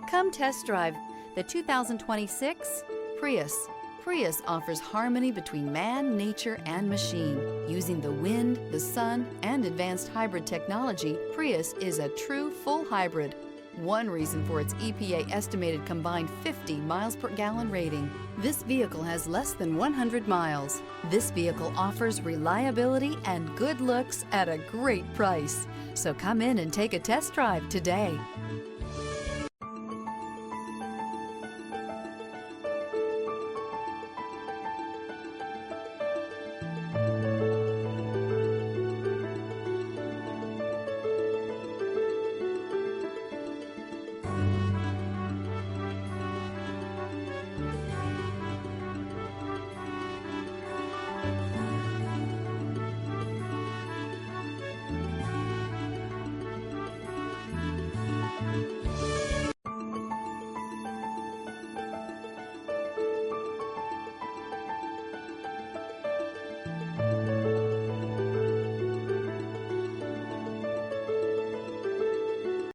Come test drive the 2026 Prius. Prius offers harmony between man, nature, and machine. Using the wind, the sun, and advanced hybrid technology, Prius is a true full hybrid. One reason for its EPA estimated combined 50 miles per gallon rating. This vehicle has less than 100 miles. This vehicle offers reliability and good looks at a great price. So come in and take a test drive today.